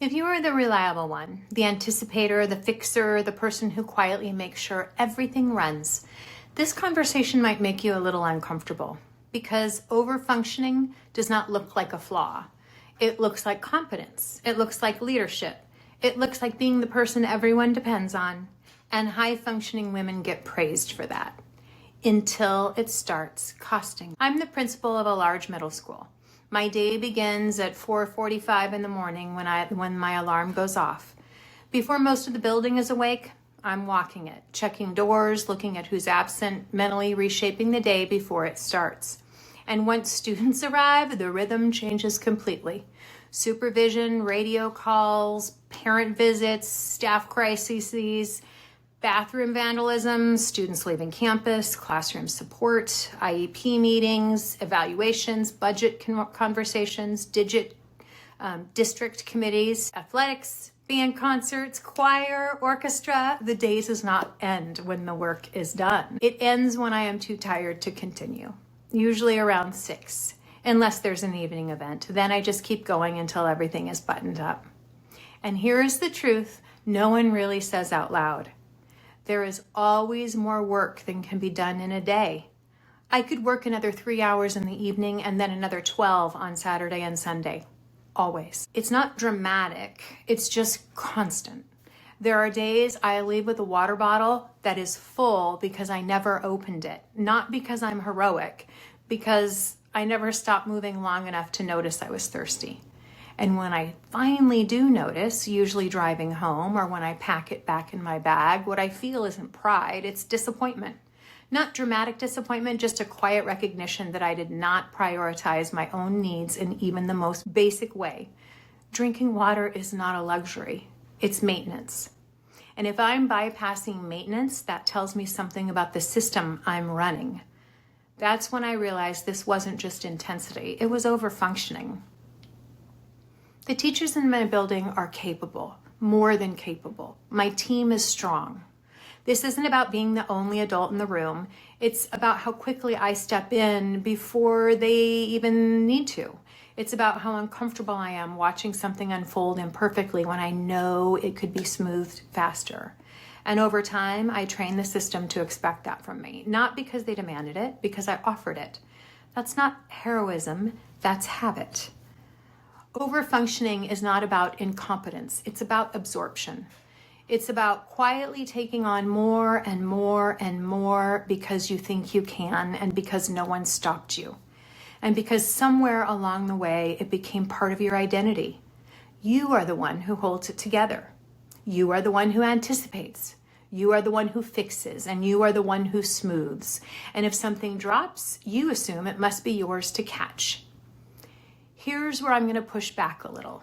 If you are the reliable one, the anticipator, the fixer, the person who quietly makes sure everything runs, this conversation might make you a little uncomfortable because overfunctioning does not look like a flaw. It looks like competence. It looks like leadership. It looks like being the person everyone depends on. And high-functioning women get praised for that until it starts costing. I'm the principal of a large middle school. My day begins at 4:45 in the morning when my alarm goes off. Before most of the building is awake, I'm walking it, checking doors, looking at who's absent, mentally reshaping the day before it starts. And once students arrive, the rhythm changes completely. Supervision, radio calls, parent visits, staff crises, bathroom vandalism, students leaving campus, classroom support, IEP meetings, evaluations, budget conversations, district committees, athletics, band concerts, choir, orchestra. The days does not end when the work is done. It ends when I am too tired to continue, usually around 6, unless there's an evening event. Then I just keep going until everything is buttoned up. And here's the truth no one really says out loud. There is always more work than can be done in a day. I could work another 3 hours in the evening and then another 12 on Saturday and Sunday. Always. It's not dramatic. It's just constant. There are days I leave with a water bottle that is full because I never opened it. Not because I'm heroic, because I never stopped moving long enough to notice I was thirsty. And when I finally do notice, usually driving home or when I pack it back in my bag, what I feel isn't pride, it's disappointment. Not dramatic disappointment, just a quiet recognition that I did not prioritize my own needs in even the most basic way. Drinking water is not a luxury, it's maintenance. And if I'm bypassing maintenance, that tells me something about the system I'm running. That's when I realized this wasn't just intensity, it was overfunctioning. The teachers in my building are capable, more than capable. My team is strong. This isn't about being the only adult in the room. It's about how quickly I step in before they even need to. It's about how uncomfortable I am watching something unfold imperfectly when I know it could be smoothed faster. And over time, I train the system to expect that from me. Not because they demanded it, because I offered it. That's not heroism, that's habit. Overfunctioning is not about incompetence, it's about absorption. It's about quietly taking on more and more and more because you think you can and because no one stopped you. And because somewhere along the way it became part of your identity. You are the one who holds it together. You are the one who anticipates. You are the one who fixes, and you are the one who smooths. And if something drops, you assume it must be yours to catch. Here's where I'm going to push back a little.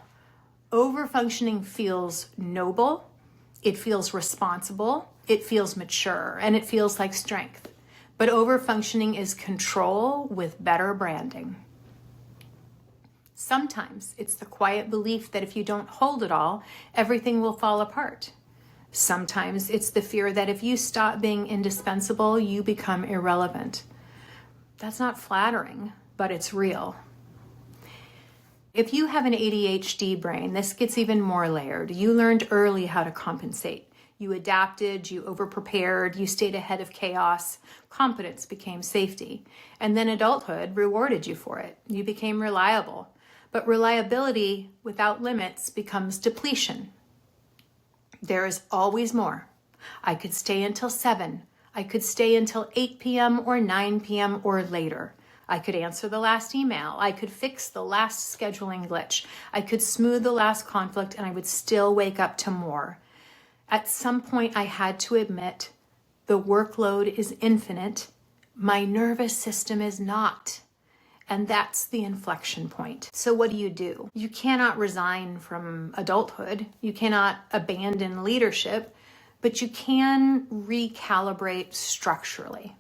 Overfunctioning feels noble, it feels responsible, it feels mature, and it feels like strength. But overfunctioning is control with better branding. Sometimes it's the quiet belief that if you don't hold it all, everything will fall apart. Sometimes it's the fear that if you stop being indispensable, you become irrelevant. That's not flattering, but it's real. If you have an ADHD brain, this gets even more layered. You learned early how to compensate. You adapted, you overprepared, you stayed ahead of chaos. Competence became safety. And then adulthood rewarded you for it. You became reliable. But reliability without limits becomes depletion. There is always more. I could stay until 7. I could stay until 8 p.m. or 9 p.m. or later. I could answer the last email. I could fix the last scheduling glitch. I could smooth the last conflict, and I would still wake up to more. At some point, I had to admit the workload is infinite. My nervous system is not. And that's the inflection point. So what do? You cannot resign from adulthood. You cannot abandon leadership, but you can recalibrate structurally.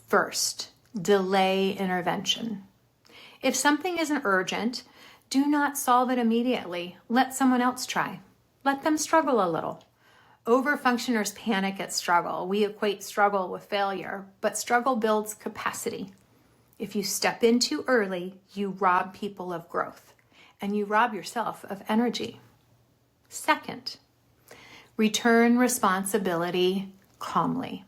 First, delay intervention. If something isn't urgent, do not solve it immediately. Let someone else try. Let them struggle a little. Overfunctioners panic at struggle. We equate struggle with failure, but struggle builds capacity. If you step in too early, you rob people of growth. and you rob yourself of energy. Second, return responsibility calmly.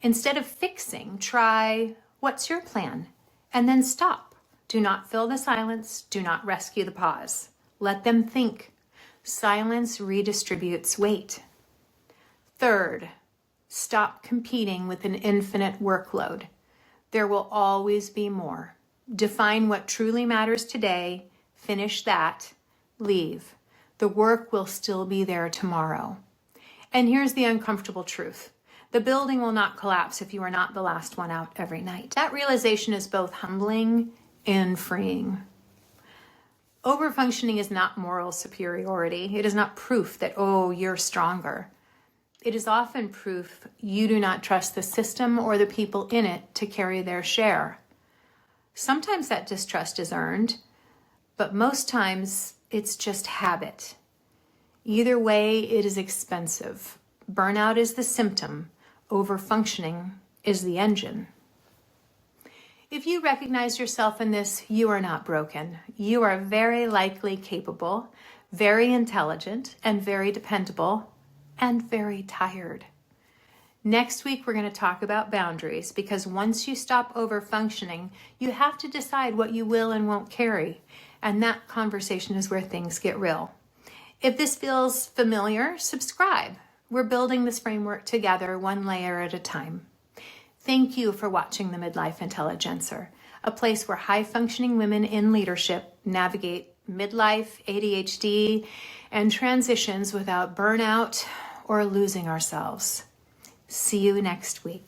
Instead of fixing, try, what's your plan? And then stop. Do not fill the silence. Do not rescue the pause. Let them think. Silence redistributes weight. Third, stop competing with an infinite workload. There will always be more. Define what truly matters today. Finish that. Leave. The work will still be there tomorrow. And here's the uncomfortable truth. The building will not collapse if you are not the last one out every night. That realization is both humbling and freeing. Overfunctioning is not moral superiority. It is not proof that, oh, you're stronger. It is often proof you do not trust the system or the people in it to carry their share. Sometimes that distrust is earned, but most times it's just habit. Either way, it is expensive. Burnout is the symptom. Overfunctioning is the engine. If you recognize yourself in this, you are not broken. You are very likely capable, very intelligent, and very dependable, and very tired. Next week, we're going to talk about boundaries, because once you stop overfunctioning, you have to decide what you will and won't carry. And that conversation is where things get real. If this feels familiar, subscribe. We're building this framework together, one layer at a time. Thank you for watching the Midlife Intelligencer, a place where high-functioning women in leadership navigate midlife, ADHD, and transitions without burnout or losing ourselves. See you next week.